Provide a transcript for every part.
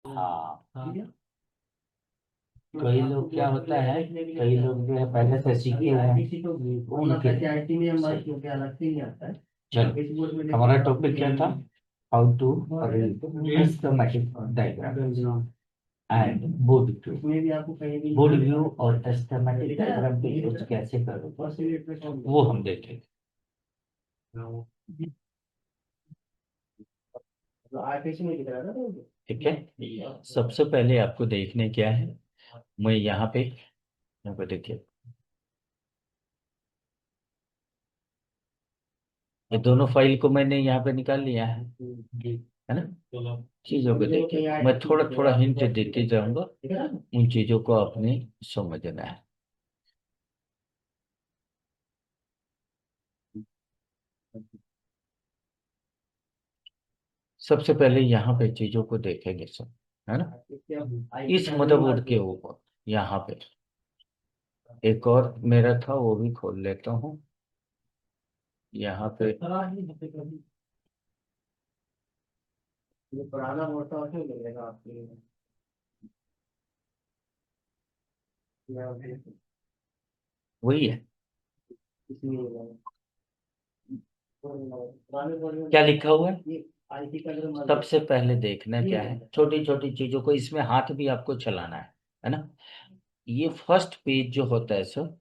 हाँ, कई लोग क्या होता है, कई लोग जो है पहले से सीखे हुए हैं उनके। चलो, हमारा टॉपिक क्या था? How to systematic diagram and board view. Board view और सिस्टमैटिक डायग्राम पे यूज कैसे करोगे वो हम देखेंगे। ठीक है, सबसे पहले आपको देखने क्या है, मैं यहाँ पे देखिए, ये दोनों फाइल को मैंने यहाँ पे निकाल लिया है ना। चीजों को देखिए, मैं थोड़ा थोड़ा हिंट देते जाऊंगा, उन चीजों को आपने समझना है। सबसे पहले यहाँ पे चीजों को देखेंगे सब, है ना। इस मदरबोर्ड के ऊपर यहाँ पे एक और मेरा था, वो भी खोल लेता हूँ यहाँ पे। ये पुराना मोटा क्यों लगेगा आपके? वही है, क्या लिखा हुआ है। सबसे पहले देखना क्या है, छोटी छोटी चीजों को, इसमें हाथ भी आपको चलाना है ना। ये फर्स्ट पेज जो होता है सर,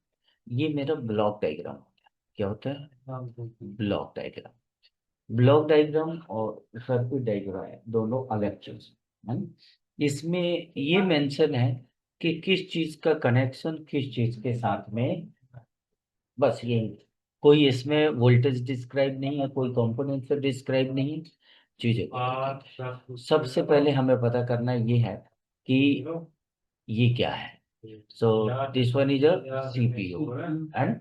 ये मेरा ब्लॉक डायग्राम होता है। क्या होता है? Block diagram. ब्लॉक डायग्राम और सर्किट डायग्राम दोनों अलग चीज है ना। इसमें ये मेंशन है कि किस चीज का कनेक्शन किस चीज के साथ में, बस यही। कोई इसमें वोल्टेज डिस्क्राइब नहीं है, कोई कंपोनेंट से डिस्क्राइब नहीं चीजें। सबसे पहले हमें पता करना ये है कि ये क्या है। So this one is a CPU and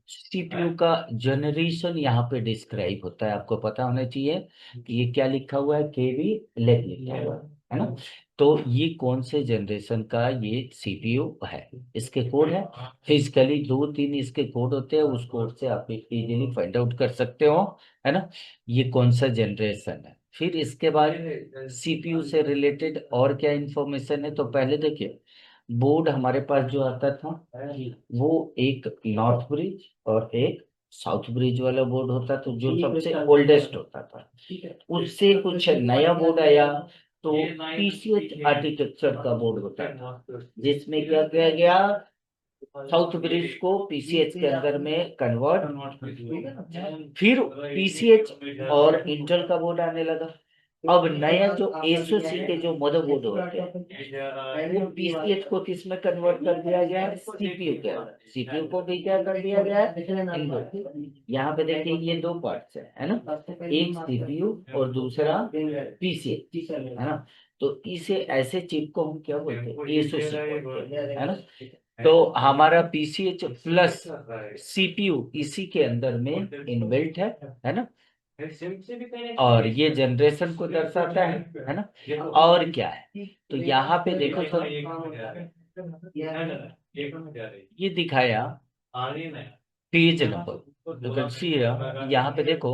CPU का जनरेशन यहाँ पे डिस्क्राइब होता है। आपको पता होना चाहिए कि ये क्या लिखा हुआ है, केवी लेट लिखा हुआ है ना। तो ये कौन से जनरेशन का ये सीपीयू है, इसके कोड है। फिजिकली दो तीन इसके कोड होते हैं, उस कोड से आप इजीली फाइंड आउट कर सकते हो, है ना, ये कौन सा जनरेशन है। फिर इसके बाद सीपीयू से रिलेटेड और क्या इंफॉर्मेशन है, तो पहले देखिए, बोर्ड हमारे पास जो आता था वो एक नॉर्थ ब्रिज और एक साउथ ब्रिज वाला बोर्ड होता था, जो सबसे ओल्डेस्ट होता था। उससे कुछ नया बोर्ड आया, तो पीसीएच आर्किटेक्चर का बोर्ड होता था, जिसमें क्या किया गया, साउथ ब्रिज को पीसीएच के अंदर में कन्वर्ट, फिर पीसीएच और इंटेल का बोर्ड आने लगा। अब नया जो एसओसी के जो मदरबोर्ड होते हैं, वो पीसीएच को किस में कन्वर्ट कर दिया गया है, सीपीयू के अंदर। सीपीयू को भी क्या कर दिया गया है, यहाँ पे देखिए ये दो पार्ट्स है ना, एक सीपीयू और दूसरा पीसीएच, है ना। तो इसे ऐसे चिप को हम क्या बोलते हैं, एसओसी बोलते हैं, है ना। तो हमारा पीसीएच प्लस सीपीयू इसी के अंदर में इनबिल्ट है ना। और ये जनरेशन को दर्शाता है ना। और क्या है, तो यहाँ पे देखो सर, ये दिखाया page number, you can see यहाँ पे देखो,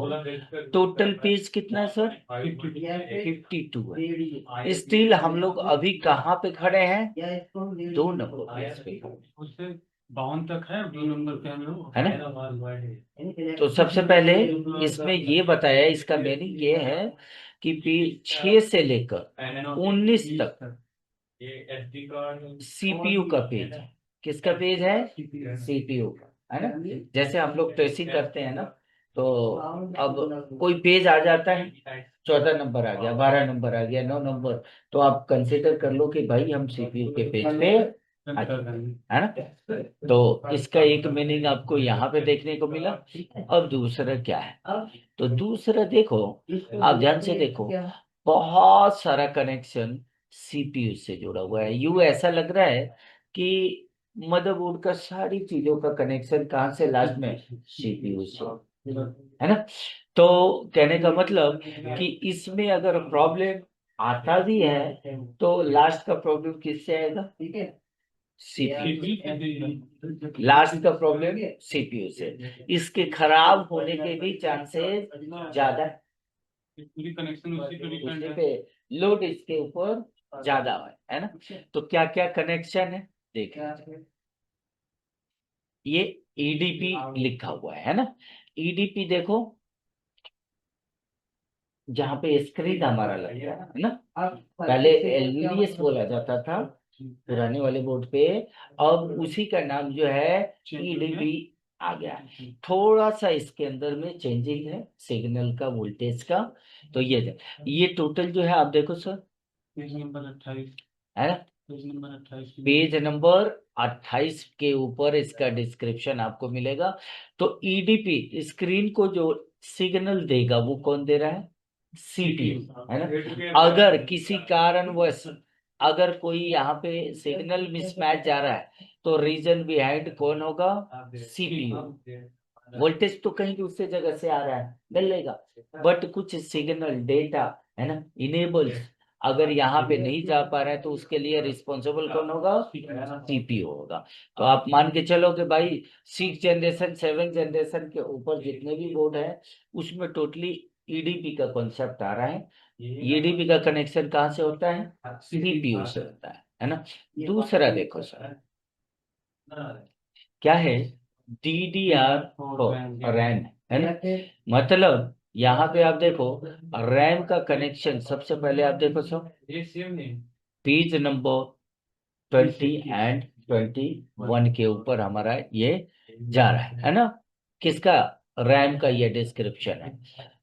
टोटल पेज कितना है सर, 52 है। स्टिल हम लोग अभी कहाँ पे खड़े हैं, 2 नंबर पेज पे उससे 52 तक है, 2 नंबर पे हम लोग, है ना। तो सबसे पहले इसमें ये बताया, इसका मीनिंग ये है कि पेज 6 से लेकर 19 तक सीपीयू का पेज है। किसका पेज है, सीपीयू का, है ना। जैसे हम लोग ट्रेसिंग करते हैं ना, तो अब कोई पेज आ जाता है, 14 नंबर आ गया, 12 नंबर आ गया, 9 नंबर, तो आप कंसिडर कर लो कि भाई हम सीपीयू के पेज पे आ चुके हैं, है ना। तो इसका एक मीनिंग आपको यहाँ पे देखने को मिला। और दूसरा क्या है, तो दूसरा देखो, आप ध्यान से देखो, बहुत सारा कनेक्शन सीपीयू से जुड़ा हुआ है। यू ऐसा लग रहा है कि मदरबोर्ड का सारी चीजों का कनेक्शन कहाँ से, लास्ट में सीपीयू से, है ना। तो कहने का मतलब कि इसमें अगर प्रॉब्लम आता भी है, तो लास्ट का प्रॉब्लम किससे आएगा, ठीक है, सीपीयू। लास्ट का प्रॉब्लम सीपीयू से, इसके खराब होने के भी चांसेस ज्यादा, पूरी कनेक्शन उसी पे डिपेंड है, लोड इसके ऊपर ज्यादा है ना। तो क्या क्या कनेक्शन है देख, ये ईडीपी लिखा हुआ है ना। ईडीपी देखो, जहाँ पे स्क्रीन हमारा लगता है ना, पहले एलवीडीएस बोला जाता था पुराने वाले बोर्ड पे, अब उसी का नाम जो है ईडीपी आ गया। थोड़ा सा इसके अंदर में चेंजिंग है सिग्नल का, वोल्टेज का। तो ये टोटल जो है आप देखो सर, पेज नंबर 28 है ना, पेज नंबर 28 के ऊपर इसका डिस्क्रिप्शन आपको मिलेगा। तो ईडीपी स्क्रीन को जो सिग्नल देगा वो कौन दे रहा है, सीपीयू है ना। अगर किसी कारणवश अगर कोई यहाँ पे सिग्नल मिसमैच जा रहा है तो रीजन बिहाइंड कौन होगा, सीपीयू। वोल्टेज तो कहीं दूसरी जगह से आ रहा है, मिल लेगा, बट कुछ सिग्नल डेटा है ना इनेबल्स अगर यहाँ पे नहीं जा पा रहा है तो उसके लिए रिस्पॉन्सिबल कौन होगा, सीपीयू होगा। तो आप मान के चलो कि भाई 6 जनरेशन 7 जनरेशन के ऊपर जितने भी बोर्ड है उसमें टोटली ईडीपी का कॉन्सेप्ट आ रहा है। ईडीपी का कनेक्शन कहाँ से होता है, सीपीयू से होता है ना। दूसरा देखो सर क्या है, DDR4 रैम है ना। मतलब यहाँ पे आप देखो रैम का कनेक्शन सबसे पहले आप देखो सर, पेज नंबर 20 एंड 21 के ऊपर हमारा ये जा रहा है ना। किसका, रैम का ये डिस्क्रिप्शन है।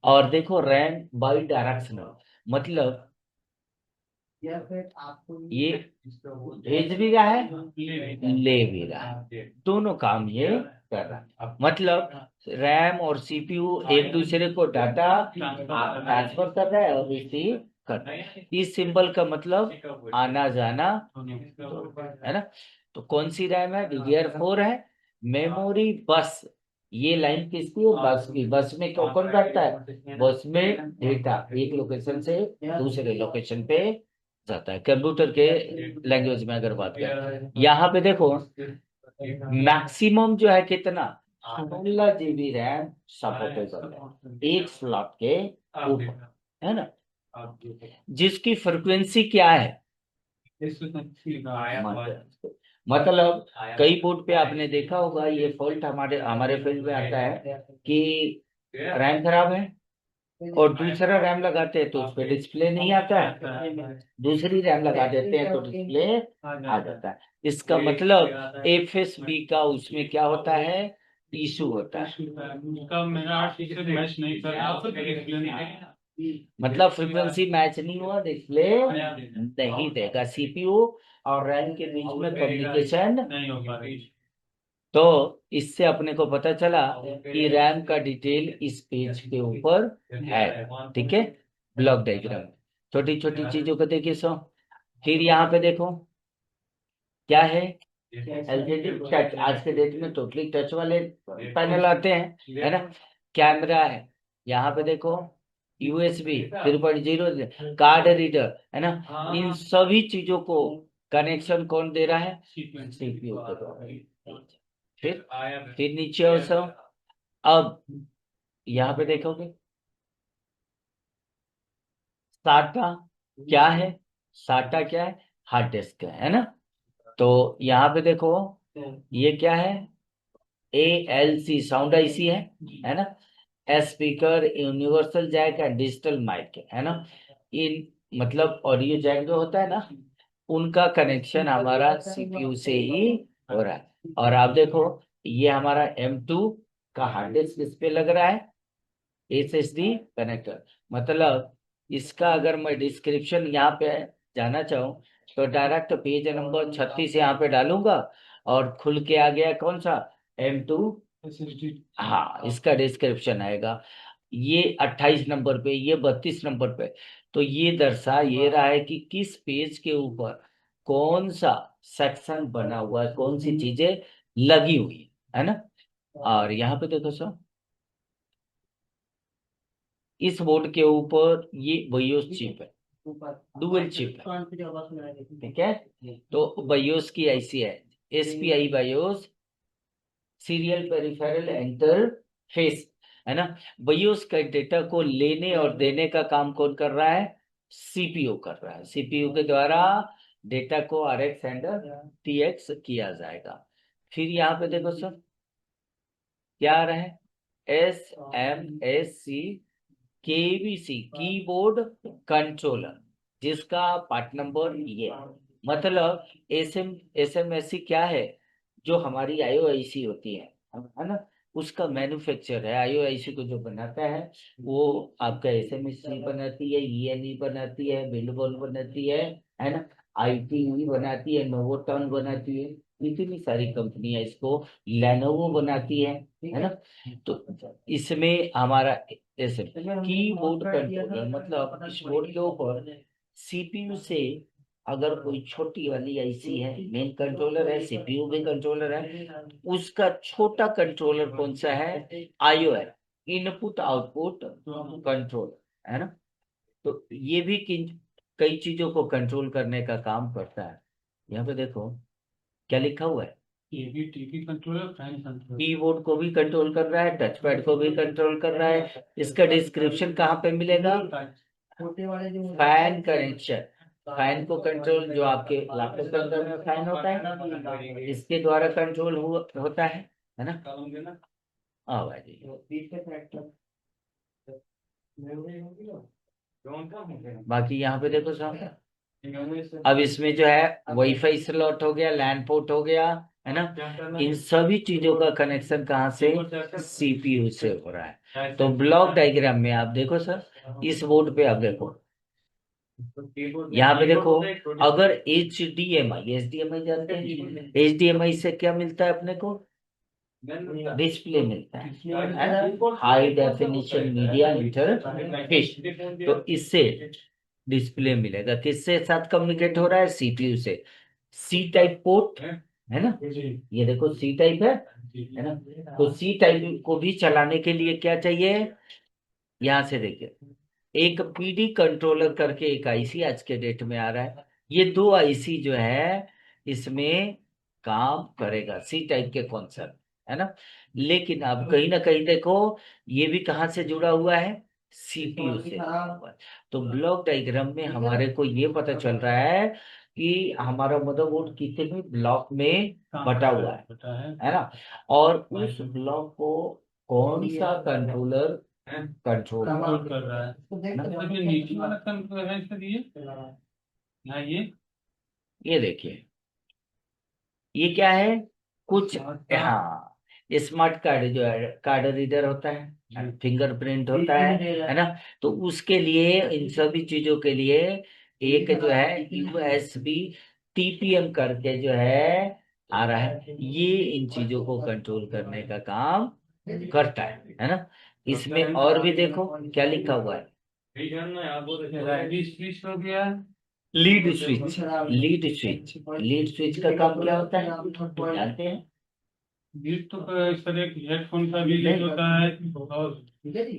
और देखो रैम बाई डायरेक्शनल, मतलब ये भेज भी रहा है ले भी रहा है, दोनों काम ये कर रहा है। मतलब रैम और सीपीयू एक दूसरे को डाटा ट्रांसफर कर रहा है और रिसीव कर रहा है। इस सिंबल का मतलब आना जाना है ना। तो कौन सी रैम है, DDR4 है। मेमोरी बस, ये लाइन किसकी है, बस की। बस में कौन कौन बैठता है, बस में डेटा एक लोकेशन से दूसरे लोकेशन पे जाता है। कंप्यूटर के लैंग्वेज में अगर बात करें, यहाँ पे देखो मैक्सिमम जो है कितना, 16 GB रैम सपोर्टेबल है एक स्लॉट के ऊपर, है ना। जिसकी फ्रिक्वेंसी क्या है, मतलब कई बोर्ड पे आपने देखा होगा ये फॉल्ट हमारे हमारे फील्ड में आता है कि रैम खराब है और दूसरा रैम लगाते हैं तो उस पर डिस्प्ले नहीं आता है, दूसरी रैम लगा देते हैं तो डिस्प्ले आ जाता है। इसका मतलब FSB का उसमें क्या होता है, इशू होता है। मतलब फ्रीक्वेंसी मैच नहीं हुआ, डिस्प्ले नहीं देगा सीपीयू और रैम के बीच में कम्युनिकेशन नहीं होगा। तो इससे अपने को पता चला कि रैम का डिटेल इस पेज के ऊपर है, ठीक है। ब्लॉक डायग्राम छोटी छोटी चीजों को देखिए सो, फिर यहाँ पे देखो क्या है, एलसीडी टच। आज के डेट में टोटली टच वाले पैनल आते हैं, है ना। कैमरा है, यहाँ पे देखो USB 3.0 कार्ड रीडर है ना। इन सभी चीजों को कनेक्शन कौन दे रहा है, सीपीयू को दे रहा है। फिर नीचे और सब, अब यहाँ पे देखोगे साटा क्या है, साटा क्या है, हार्ड डिस्क है ना। तो यहाँ पे देखो ये क्या है, ALC साउंड IC है ना। स्पीकर यूनिवर्सल जैक है, डिजिटल माइक है ना। इन मतलब ऑडियो जैक जो होता है ना, उनका कनेक्शन हमारा CPU से ही हो रहा है। और आप देखो ये हमारा M2 का हार्ड डिस्क इस पे लग रहा है, SSD कनेक्टर। मतलब इसका अगर मैं डिस्क्रिप्शन यहाँ पे जाना चाहूँ तो डायरेक्ट पेज नंबर 36 यहाँ पे डालूंगा और खुल के आ गया कौन सा, M2। हाँ इसका डिस्क्रिप्शन आएगा, ये 28 नंबर पे, ये 32 नंबर पे। तो ये दर्शा ये रहा है कि किस पेज के ऊपर कौन सा सेक्शन बना हुआ है, कौन सी चीजें लगी हुई है ना। और यहाँ पे देखो सर इस बोर्ड के ऊपर ये BIOS चिप है, डुअल चिप है, ठीक है। तो BIOS की IC है, SPI BIOS serial peripheral interface, है ना। BIOS का डेटा को लेने और देने का काम कौन कर रहा है, सीपीयू कर रहा है, सीपीयू के द्वारा डेटा को RX एंड TX किया जाएगा। फिर यहाँ पे देखो सर क्या आ रहा है, SMSC KBC कीबोर्ड कंट्रोलर, जिसका पार्ट नंबर ये है। मतलब SMSC क्या है, जो हमारी IOIC होती है ना, उसका मैन्युफैक्चर है। IOIC को जो बनाता है वो आपका SMSC बनाती है, ENE बनाती है, बिल्डबॉल बनाती है ना, ITE बनाती है, नोवोटॉन बनाती है, इतनी सारी कंपनियां इसको, लेनोवो बनाती है ना। तो इसमें हमारा ऐसे कीबोर्ड कंट्रोलर, मतलब इस बोर्ड के ऊपर CPU से अगर कोई छोटी वाली IC है, मेन कंट्रोलर है, CPU भी कंट्रोलर है, उसका छोटा कंट्रोलर कौन सा है, IO है, इनपुट आउटपुट कंट्रोल, है ना। तो ये भी कई चीजों को कंट्रोल करने का काम करता है। यहाँ पे देखो क्या लिखा हुआ है, TV controller, fan controller, keyboard को भी कंट्रोल कर रहा है, टच पैड को भी कंट्रोल कर रहा है। इसका डिस्क्रिप्शन कहाँ पे मिलेगा, छोटे वाले जो फैन कनेक्शन, फैन को कंट्रोल, जो आपके लैपटॉप के अंदर में फैन होता है, इसके द्वारा कंट्रोल होता है ना। हाँ भाई बाकी यहाँ पे देखो साहब, अब इसमें जो है वाईफाई स्लॉट हो गया, लैन पोर्ट हो गया, है ना। इन सभी चीजों का कनेक्शन कहाँ से, CPU से हो रहा है। तो ब्लॉक डायग्राम में आप देखो सर, इस बोर्ड पे आप देखो, यहाँ पे देखो, अगर HDMI जानते हैं, HDMI से क्या मिलता है अपने को, डिस्प्ले मिलता है, हाई डेफिनेशन मीडिया इंटरफेस। तो इससे डिस्प्ले मिलेगा, किससे साथ कम्युनिकेट हो रहा है, CPU से। C टाइप पोर्ट है ना, ये देखो C टाइप है ना। तो C टाइप को भी चलाने के लिए क्या चाहिए, यहाँ से देखिए, एक PD कंट्रोलर करके एक IC आज के डेट में आ रहा है। ये दो IC जो है इसमें काम करेगा, C टाइप के कॉन्सेप्ट, है ना। लेकिन अब कहीं ना कहीं देखो, ये भी कहाँ से जुड़ा हुआ है, CPU से जुड़ा हुआ है। तो ब्लॉक डायग्राम में हमारे को ये पता चल रहा है कि हमारा मदरबोर्ड कितने ब्लॉक में बटा हुआ है ना, और उस ब्लॉक को कौन सा कंट्रोलर कंट्रोल कर रहा है। ना। मतलब ये नीचे वाला कंट्रोलर है सर, ये यहाँ ये देखिए ये क्या है, कुछ, हाँ, स्मार्ट कार्ड जो है, कार्ड रीडर होता है, फिंगरप्रिंट होता है ना। तो उसके लिए, इन सभी चीजों के लिए एक जो है USB TPM करके जो है आ रहा है, ये इन चीजों को कंट्रोल करने का काम करता है ना। इसमें और भी देखो क्या लिखा हुआ है, स्विच हो गया। Lead switch, lead switch, lead switch का काम क्या होता है जानते हैं, बीट तो सर एक हेडफोन का भी लीड होता है। और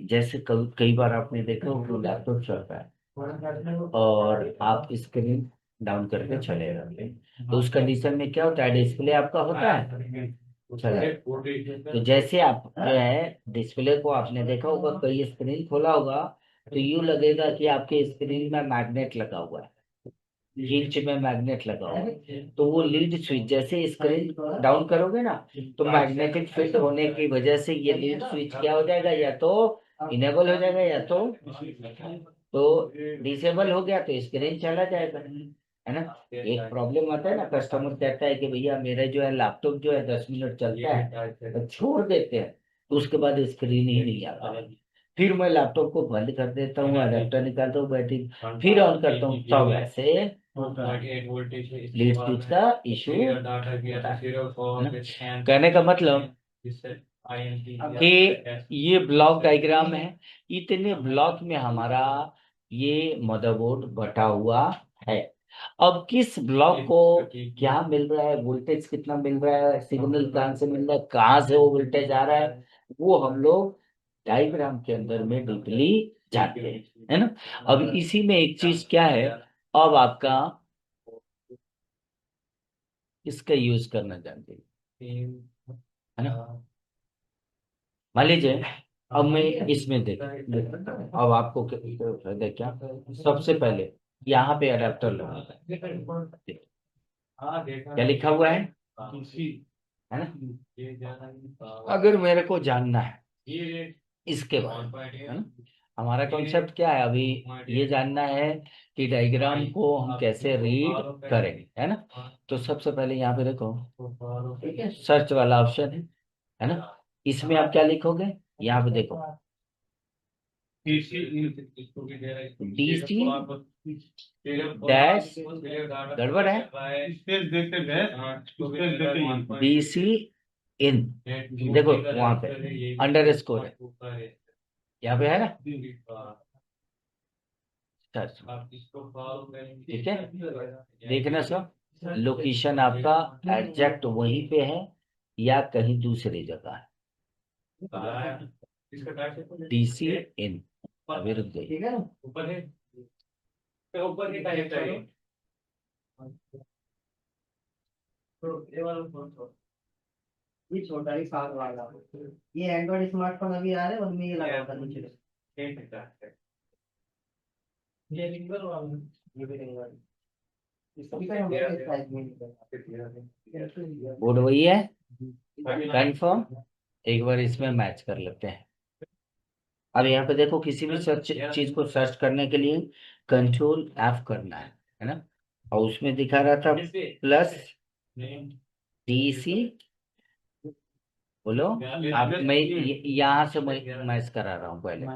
जैसे कई बार आपने देखा हो लैपटॉप चल रहा है और आप स्क्रीन डाउन करके चले रहते हैं, तो उस कंडीशन में क्या होता है, डिस्प्ले आपका होता है चला, तो जैसे आप जो है डिस्प्ले को आपने देखा होगा, कई स्क्रीन खोला होगा तो यूं लगेगा कि आपके स्क्रीन में मैग्नेट लगा हुआ है, हिंज में मैग्नेट लगा हुआ है। तो वो लीड स्विच जैसे स्क्रीन डाउन करोगे ना, तो मैग्नेटिक फील्ड होने की वजह से ये लीड स्विच क्या हो जाएगा, या तो इनेबल हो जाएगा या तो डिसेबल हो गया तो स्क्रीन चला जाएगा, है ना। एक प्रॉब्लम आता है ना, कस्टमर कहता है कि भैया मेरा जो है लैपटॉप जो है 10 मिनट चलता है तो छोड़ देते हैं, तो उसके बाद स्क्रीन ही नहीं आता, फिर मैं लैपटॉप को बंद कर देता हूँ, अडेप्टर निकालता हूँ बैटरी, फिर ऑन करता हूँ, तब ऐसे लीड स्विच का इशू होता है। कहने का मतलब कि ये ब्लॉक डायग्राम है, इतने ब्लॉक में हमारा ये मदरबोर्ड बटा हुआ है। अब किस ब्लॉक को क्या मिल रहा है, वोल्टेज कितना मिल रहा है, सिग्नल कहाँ से मिल रहा है, कहाँ से वो वोल्टेज आ रहा है, वो हम लोग डायग्राम के अंदर में डीपली जानते हैं, है ना। अब इसी में एक चीज क्या है, अब आपका इसका यूज करना जानते हैं, है ना। मान लीजिए अब मैं इसमें अब आपको क्या सबसे पहले यहाँ पे अडेप्टर लगा क्या लिखा हुआ है ना। अगर मेरे को जानना है इसके बारे में, है ना, हमारा कॉन्सेप्ट क्या है अभी, ये जानना है कि डायग्राम को हम कैसे रीड करेंगे, है ना। तो सबसे पहले यहाँ पे देखो, ठीक है, सर्च वाला ऑप्शन है ना। इसमें आप क्या लिखोगे, यहाँ पे देखो डीसी डैश, गड़बड़ है, स्पेस देते स्पेस देते डीसी इन, देखो वहां पे अंडर स्कोर है, यहाँ पे है ना सर्च, ठीक है। देखना सर लोकेशन आपका एग्जैक्ट वहीं पे है या कहीं दूसरी जगह है। डीसी इन अभी रुक गई, ठीक है ना, ऊपर है, ऊपर ही चाहिए। ये छोटा ही साल वाला, ये एंड्रॉइड स्मार्टफोन अभी आ रहे हैं, उनमें ये लगा होता है नीचे। ये रिंगर वाला, ये भी रिंगर, बोर्ड वही है कंफर्म। एक बार इसमें मैच कर लेते हैं। अब यहाँ पे देखो किसी भी सर्च चीज को सर्च करने के लिए कंट्रोल एफ करना है ना। और उसमें दिखा रहा था प्लस डीसी, बोलो आप, मैं यहाँ से मैं मैच करा रहा हूँ पहले,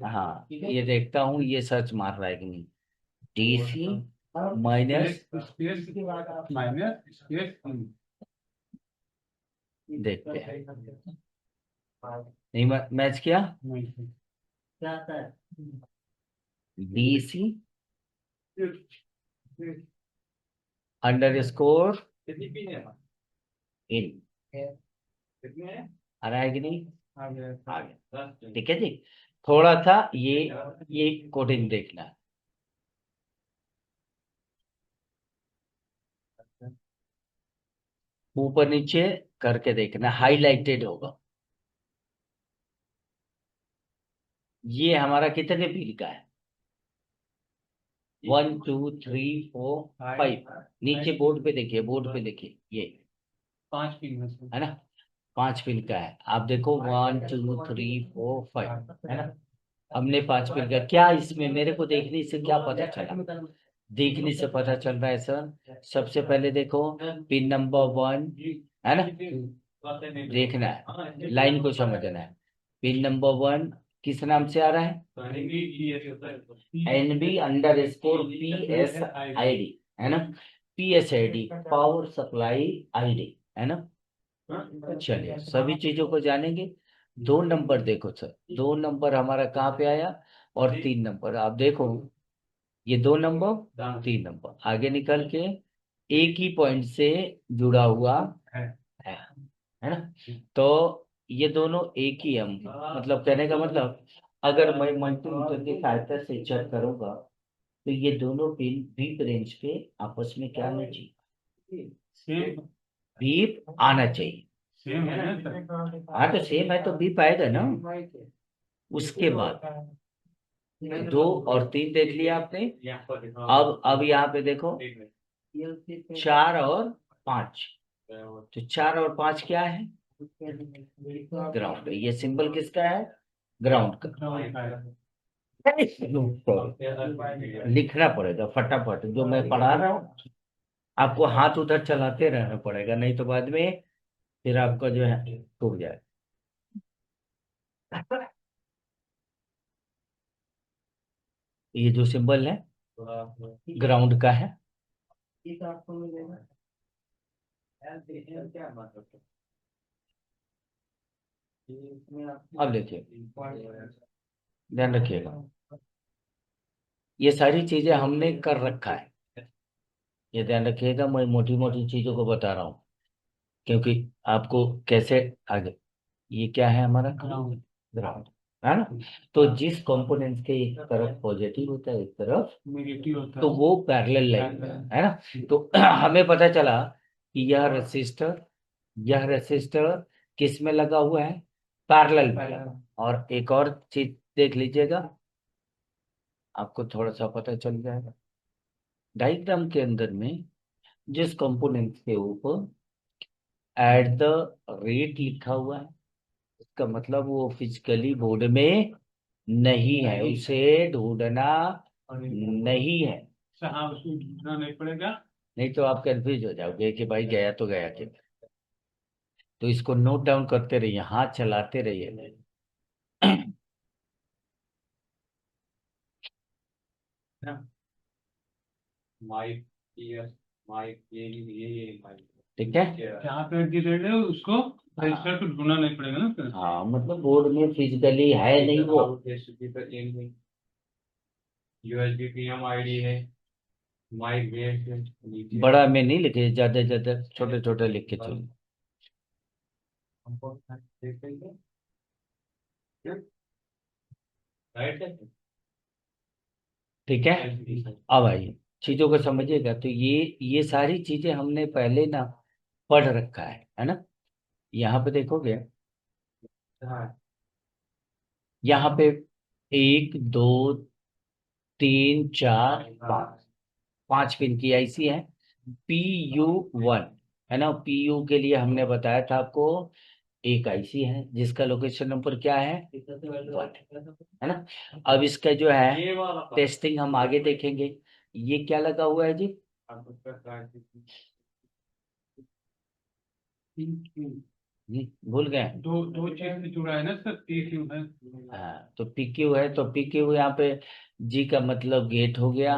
हाँ ये देखता हूँ ये सर्च मार रहा है कि नहीं। DC minus space minus space देखते हैं, नहीं मैच किया, क्या आता है डीसी अंडर स्कोर इन, आ रहा है कि नहीं, आ गया, ठीक है जी। थोड़ा था ये कोडिंग देखना है। ऊपर नीचे करके देखना, हाईलाइटेड होगा। ये हमारा कितने बिल का है, 1 2 3 4 5, नीचे बोर्ड पे देखिए, बोर्ड पे देखिए ये 5 पिन है ना, 5 पिन का है। आप देखो 1 2 3 4 5 है ना। हमने 5 पिन का, क्या इसमें मेरे को देखने से क्या पता चला, देखने से पता चल रहा है सर। सबसे पहले देखो पिन नंबर 1 है ना, देखना है, लाइन को समझना है। पिन नंबर 1 किस नाम से आ रहा है, NB_PSID है ना, PSID पावर सप्लाई आईडी है ना। चलिए सभी चीजों को जानेंगे। 2 नंबर देखो सर, 2 नंबर हमारा कहाँ पे आया, और 3 नंबर आप देखो, ये 2 नंबर 3 नंबर आगे निकल के एक ही पॉइंट से जुड़ा हुआ है ना। तो ये दोनों एक ही हम, मतलब कहने का मतलब, अगर मैं मल्टीमीटर की सहायता से चेक करूंगा तो ये दोनों पिन बीप रेंज पे आपस में क्या आना चाहिए, सेम बीप आना चाहिए। सेम है ना हाँ तो सेम है तो बीप आएगा ना। उसके बाद 2 और 3 देख लिया आपने। अब यहाँ पे देखो 4 और 5, तो 4 और 5 क्या है, ग्राउंड। ये सिंबल किसका है, ग्राउंड का। लिखना पड़ेगा फटाफट जो मैं पढ़ा रहा हूँ, आपको हाथ उधर चलाते रहना पड़ेगा, नहीं तो बाद में फिर आपका जो है टूट जाए। ये जो सिंबल है ग्राउंड का है। अब देखिए ध्यान रखिएगा, ये सारी चीजें हमने कर रखा है, ये ध्यान रखिएगा, मैं मोटी मोटी चीजों को बता रहा हूँ क्योंकि आपको कैसे आगे। ये क्या है हमारा ग्राउंड, ग्राउंड है ना। तो जिस कंपोनेंट के एक तरफ पॉजिटिव होता है एक तरफ नेगेटिव होता तो वो पैरेलल लाइन है ना। तो हमें पता चला कि यह रेसिस्टर किस में लगा हुआ है, पैरेलल में। और एक और चीज देख लीजिएगा, आपको थोड़ा सा पता चल जाएगा। डायग्राम के अंदर में जिस कंपोनेंट के ऊपर एट द रेट लिखा हुआ है, इसका मतलब वो फिजिकली बोर्ड में नहीं है, उसे ढूंढना नहीं है। अच्छा, हाँ, उसको ढूंढना नहीं पड़ेगा। नहीं तो आप कंफ्यूज हो जाओगे कि भाई गया तो गया कि। तो इसको नोट डाउन करते रहिए, हाथ चलाते रहिए। माइक, ईयर, माइक, ये माइक। ठीक है। जहाँ पे एट है उसको रजिस्टर को ढूंढना नहीं पड़ेगा ना फिर। हाँ मतलब बोर्ड में फिजिकली है नहीं वो। यूएसबी पीएम आईडी है, माइक बेस है नीचे। बड़ा में नहीं लिखे, ज्यादा ज्यादा छोटे छोटे लिख के चलो। हमको देख लेंगे। राइट है। ठीक है। अब आइए चीजों को समझिएगा। तो ये सारी चीजें हमने पहले ना पढ़ रखा है ना। यहाँ पे देखोगे, हाँ। यहाँ पे 1 2 3 4 5, 5 पिन की आईसी है। PU1 है ना। PU के लिए हमने बताया था आपको, एक आईसी है जिसका लोकेशन नंबर क्या है, 1 है ना। अब इसका जो है टेस्टिंग हम आगे देखेंगे। ये क्या लगा हुआ है जी, भूल गए। दो दो चीज से जुड़ा है ना सर, पी क्यू है। हाँ तो PQ है, तो PQ यहाँ पे G का मतलब गेट हो गया,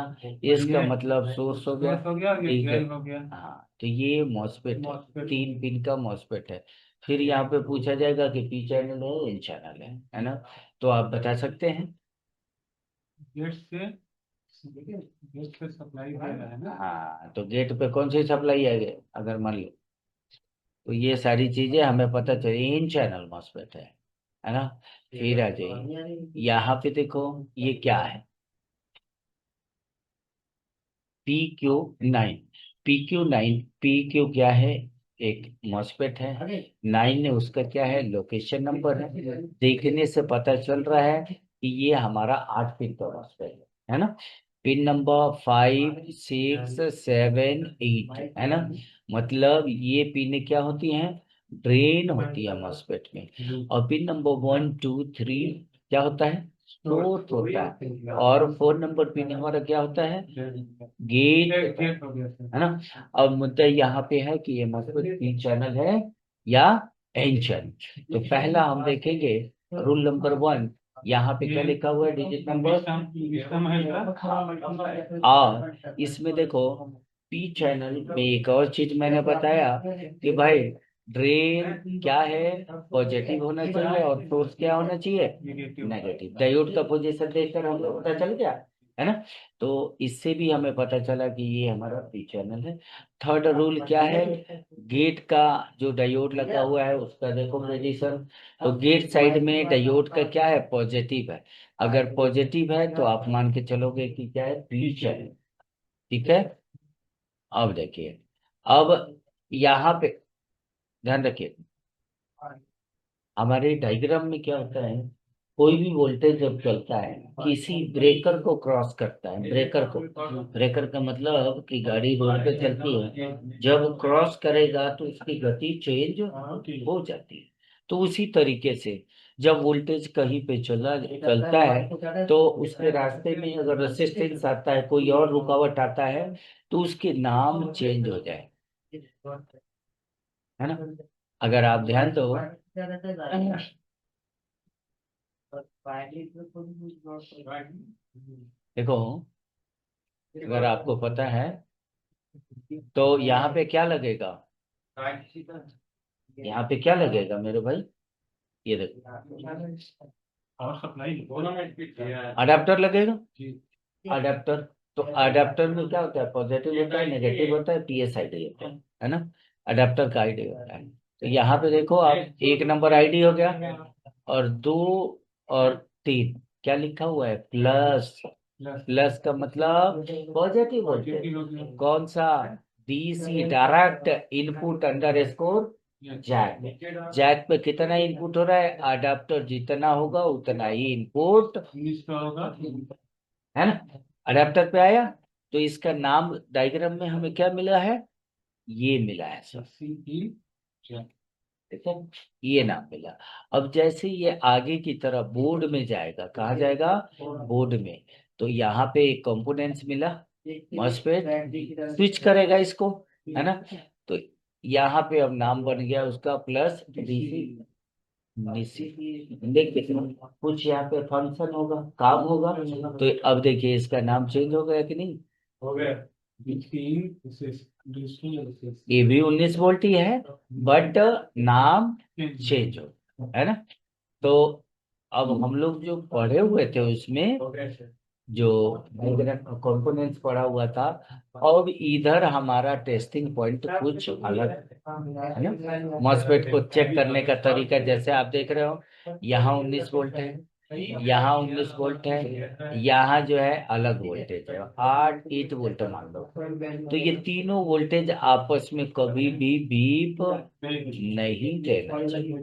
S का मतलब सोर्स हो गया। सोर्स हो गया, ये ठीक है। ड्रेन हो गया। हाँ तो ये मॉसफेट है, MOSFET। 3 पिन का मॉसफेट है। फिर यहाँ पे पूछा जाएगा कि P चैनल है N चैनल है ना। तो आप बता सकते हैं। गेट से गेट से सप्लाई दे रहा है ना। हाँ तो गेट पे कौन सी सप्लाई आएगी अगर मान लो, तो ये सारी चीजें हमें पता चली, इन चैनल मॉसफेट है ना। फिर आ जाइए यहाँ पे देखो, ये क्या है, PQ9। PQ क्या है, एक मॉसफेट है। 9 ने उसका क्या है, लोकेशन नंबर है। देखने से पता चल रहा है कि ये हमारा 8 पिन का मॉसफेट है ना। पिन नंबर 5 6 7 8 है ना। मतलब ये पिन क्या होती हैं, ड्रेन होती है मॉसफेट में। और पिन नंबर 1 2 3 क्या होता है, सोर्स होता है। और 4 नंबर पिन हमारा क्या होता है, गेट गेट हो गया सर। है ना। अब मुद्दा यहाँ पे है कि ये मजबूत P चैनल है या N चैनल। तो पहला हम देखेंगे रूल नंबर 1। यहाँ पे क्या लिखा हुआ है, डिजिट नंबर। विषम है सर। और इसमें देखो P चैनल में एक और चीज मैंने बताया कि भाई ड्रेन क्या है, पॉजिटिव होना चाहिए, और सोर्स क्या होना चाहिए, नेगेटिव। डायोड का पोजीशन देखकर हमें पता चल गया है ना। तो इससे भी हमें पता चला कि ये हमारा पी चैनल है। थर्ड रूल क्या है, गेट का जो डायोड लगा हुआ है उसका देखो पोजीशन। तो गेट साइड में डायोड का क्या है, पॉजिटिव है। अगर पॉजिटिव है तो आप मान के चलोगे कि क्या है, पी चैनल। ठीक है। अब देखिए, अब यहाँ पे ध्यान रखिए, हमारे डायग्राम में क्या होता है, कोई भी वोल्टेज जब चलता है किसी ब्रेकर को क्रॉस करता है, ब्रेकर को। ब्रेकर का मतलब कि गाड़ी रोड पे चलती है, जब क्रॉस करेगा तो उसकी गति चेंज हो जाती है। तो उसी तरीके से जब वोल्टेज कहीं पे चलता है तो उसके रास्ते में अगर रेसिस्टेंस आता है, कोई और रुकावट आता है, तो उसके नाम चेंज हो जाए, है ना। अगर आप ध्यान दो, देखो अगर आपको पता है तो यहाँ पे क्या लगेगा, यहाँ पे क्या लगेगा मेरे भाई, ये देखो और सप्लाई दोनों में अडेप्टर लगेगा। जी। अडेप्टर, तो अडेप्टर में क्या होता है, पॉजिटिव होता है, नेगेटिव होता है, PS आईडी होता है ना। अडेप्टर का आईडी होता है। तो यहाँ पे देखो आप, 1 नंबर आईडी हो गया, और 2 और 3 क्या लिखा हुआ है, प्लस। प्लस का मतलब पॉजिटिव वोल्टेज। कौन सा, DC direct input underscore jack. Jack पे कितना इनपुट हो रहा है, अडाप्टर जितना होगा उतना ही इनपुट, 19 का होगा। है ना। अडेप्टर पे आया, तो इसका नाम डायग्राम में हमें क्या मिला है, ये मिला है सर। ठीक है, ये नाम मिला। अब जैसे ये आगे की तरफ बोर्ड में जाएगा, कहाँ जाएगा, बोर्ड में, तो यहाँ पे एक कंपोनेंट्स मिला, मॉसफेट, स्विच करेगा इसको, है ना। तो यहाँ पे अब नाम बन गया उसका प्लस डीसी, देखिए कुछ यहाँ पे फंक्शन होगा, काम होगा, तो अब देखिए इसका नाम चेंज हो गया कि नहीं, हो गया। 16 ये भी 19 वोल्ट ही है, बट नाम चेंज हो, है ना। तो अब हम लोग जो पढ़े हुए थे उसमें जो कंपोनेंट्स पढ़ा हुआ था, अब इधर हमारा टेस्टिंग पॉइंट कुछ अलग है ना। मॉसफेट को चेक करने का तरीका जैसे आप देख रहे हो, यहाँ 19 वोल्ट है, यहाँ 19 वोल्ट है, यहाँ जो है अलग वोल्टेज है, 8 वोल्ट मान लो, तो ये तीनों वोल्टेज आपस में कभी भी बीप नहीं देना चाहिए,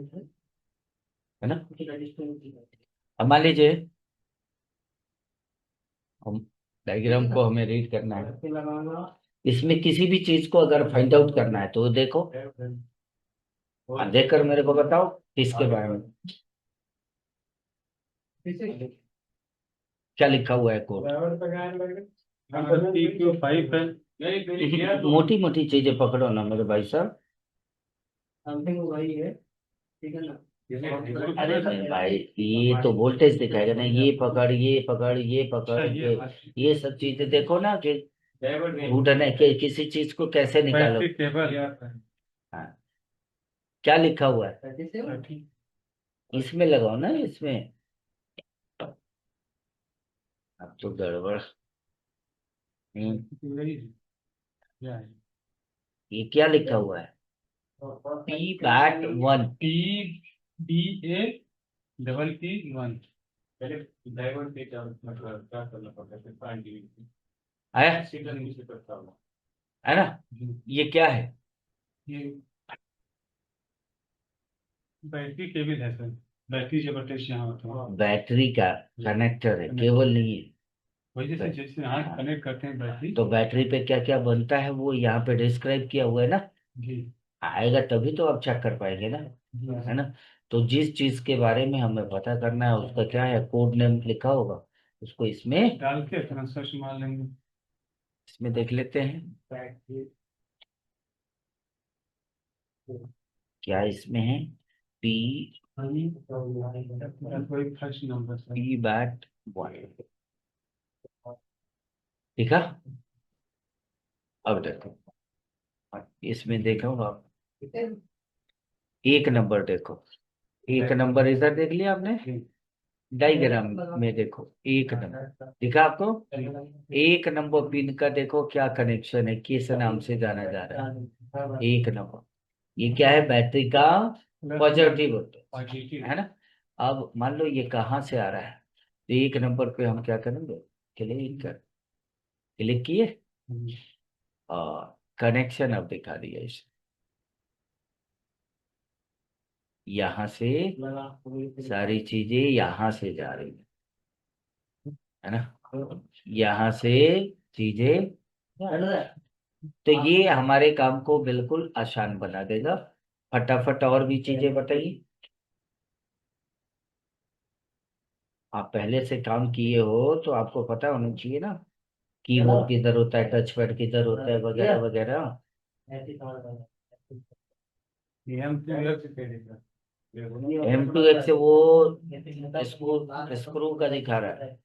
है ना। अब मान लीजिए हम डायग्राम को हमें रीड करना है, इसमें किसी भी चीज को अगर फाइंड आउट करना है तो देखो, देखकर मेरे को बताओ इसके बारे में क्या लिखा हुआ है कोड। PQ5 है। मोटी मोटी चीजें पकड़ो ना मेरे भाई साहब, समथिंग वही है, ठीक है ना। अरे मेरे भाई, ये तो वोल्टेज दिखाएगा ना, ये पकड़, ये पकड़, ये पकड़ ये सब चीजें देखो ना कि ढूंढने के किसी चीज को कैसे निकालो। टेबल। हाँ, क्या लिखा हुआ है, इसमें लगाओ ना, इसमें अब तो गड़बड़। ये क्या लिखा हुआ है, P-BAT1। PDA1। पहले डायवर्ट के क्या मतलब क्या करना पड़ता है, फिर फाइंड है सीधा नीचे करता हूँ। है ना। ये क्या है, ये बैटरी केबल है सर। बैटरी जब अटैच यहाँ होता है। बैटरी का कनेक्टर है, केबल नहीं है। वजह से जैसे यहाँ हाँ, कनेक्ट करते हैं बैटरी। तो बैटरी पे क्या क्या बनता है वो यहाँ पे डिस्क्राइब किया हुआ है ना, जी। आएगा तभी तो आप चेक कर पाएंगे ना, है ना। तो जिस चीज के बारे में हमें पता करना है उसका क्या है, कोड नेम लिखा होगा, उसको इसमें डाल के ट्रांसफर मान लेंगे। इसमें देख लेते हैं क्या इसमें है, पी कोई फर्स्ट नंबर सर। P-BAT1, ठीक है। अब देखो, इसमें देखो आप, एक नंबर देखो, एक नंबर इधर देख लिया आपने, डायग्राम में देखो एक नंबर दिखा आपको, एक नंबर पिन का देखो क्या कनेक्शन है, किस नाम से जाना जा रहा है, एक नंबर, ये क्या है, बैटरी का पॉजिटिव वोल्टेज, है ना। अब मान लो ये कहाँ से आ रहा है, तो एक नंबर पे हम क्या करेंगे, क्लिक कर, क्लिक किए, और कनेक्शन अब दिखा दिया इसे, यहाँ से सारी चीजें यहाँ से जा रही है ना, यहाँ से चीजें, तो ये हमारे काम को बिल्कुल आसान बना देगा। फटाफट और भी चीजें बताइए, आप पहले से काम किए हो तो आपको पता होना चाहिए ना, कीबोर्ड किधर होता है, टच पैड किधर होता है, वगैरह वगैरह। M2X से वो स्क्रू का दिखा रहा है,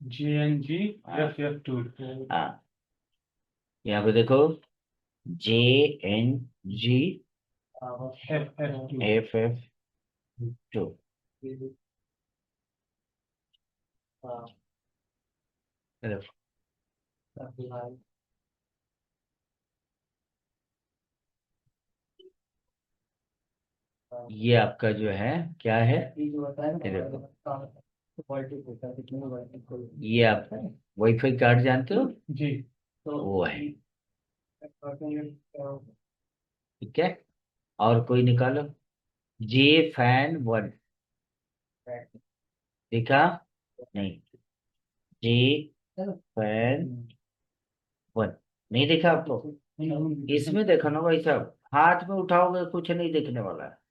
GNG FF2। हाँ, यहाँ पे देखो, JNG FF2, ये आपका जो है क्या है, ये देखो, ये आपका वाईफाई कार्ड जानते हो, जी। वो है। ठीक है, और कोई निकालो। जे फैन वन, देखा नहीं? जे फैन वन नहीं देखा आपको? इसमें देखो ना भाई साहब, हाथ में उठाओगे कुछ नहीं दिखने वाला है।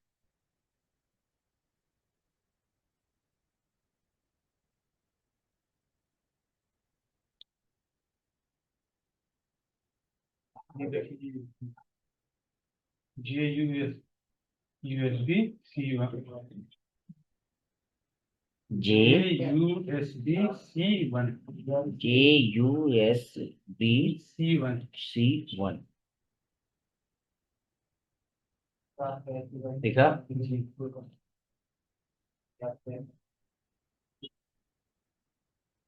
ये देखिए, JUS USB C1, जे JUSB C1, JUSB C1। C1, देखा? जी।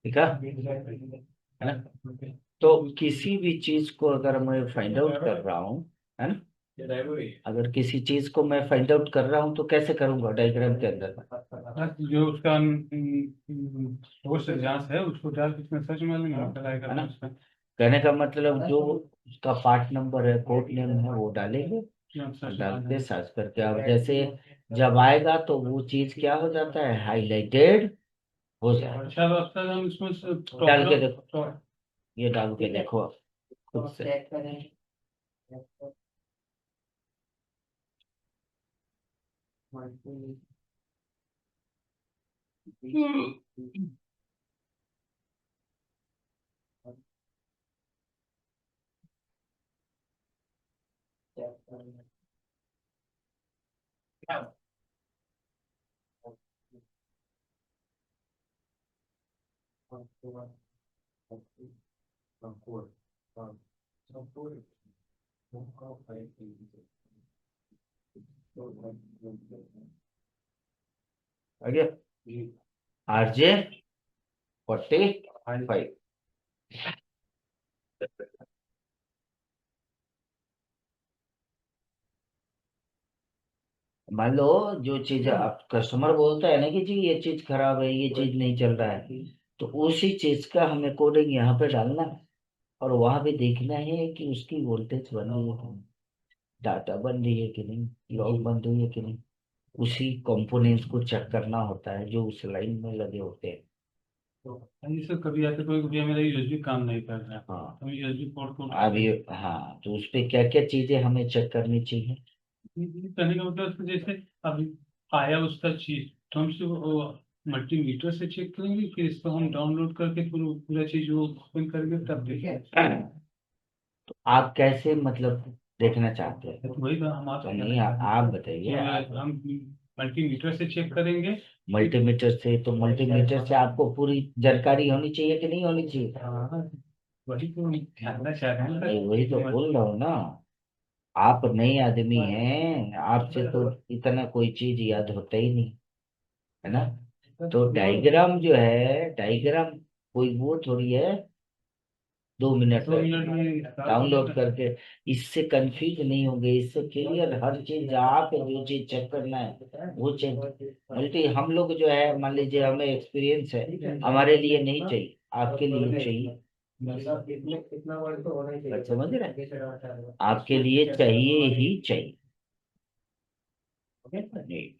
देखा है ना? तो किसी भी चीज को अगर मैं फाइंड आउट कर रहा हूँ, है ना, अगर किसी चीज को मैं फाइंड आउट कर रहा हूँ तो कैसे करूंगा डायग्राम के अंदर? बस जो उसका वो जांच है उसको डाल के इसमें सर्च में लेंगे, है ना? कहने का मतलब जो उसका पार्ट नंबर है, कोड नेम है, वो डालेंगे, डाल के सर्च करके, अब जैसे जब आएगा तो वो चीज क्या हो जाता है, हाईलाइटेड हो जाएगा। अच्छा, अब तक हम इसमें डाल के देखो, ये डाल के देखो आप खुद से। आगे RJ45। मान लो जो चीज आप कस्टमर बोलता है ना कि जी ये चीज खराब है, ये चीज नहीं चल रहा है, तो उसी चीज का हमें कोडिंग यहाँ पे डालना है, और वहां पे देखना है कि उसकी वोल्टेज बन रही है कि नहीं, डाटा बन रही है कि नहीं, लॉग बन रही है कि नहीं। उसी कंपोनेंट्स को चेक करना होता है जो उस लाइन में लगे होते हैं। जैसे कभी आते कोई कभी मेरा यूएसबी काम नहीं कर रहा, हाँ, तो यूएसबी पोर्ट को अब ये, हाँ, तो उस पे क्या क्या चीजें हमें चेक करनी चाहिए? कहने का मतलब उसमें जैसे अभी आया उसका चीज, तो हम सिर्फ मल्टीमीटर से चेक करेंगे, फिर इसको हम डाउनलोड करके पूरा पूरा चीज वो ओपन करके तब देखेंगे। तो आप कैसे मतलब देखना चाहते हैं? तो वही तो हम तो आपसे कहना नहीं, चाह रहे आप हैं कि बताइए। हम मल्टीमीटर से चेक करेंगे। मल्टीमीटर से, तो मल्टीमीटर से आपको पूरी जानकारी होनी चाहिए कि नहीं होनी चाहिए? हाँ, वही तो जानना चाह रहे हैं नहीं, वही तो बोल रहा हूँ ना, आप नए आदमी हैं, आपसे तो इतना कोई चीज याद होता ही नहीं, है ना? तो डायग्राम जो है, डायग्राम कोई वो थोड़ी है 2 मिनट 2 मिनट में डाउनलोड करके, इससे कंफ्यूज नहीं होंगे, इससे क्लियर हर चीज जहाँ पे जो चीज चेक करना है वो चेक। बल्कि हम लोग जो है, मान लीजिए हमें एक्सपीरियंस है, हमारे लिए नहीं चाहिए, आपके लिए चाहिए। बात समझ रहे हैं? आपके लिए चाहिए ही चाहिए। नहीं,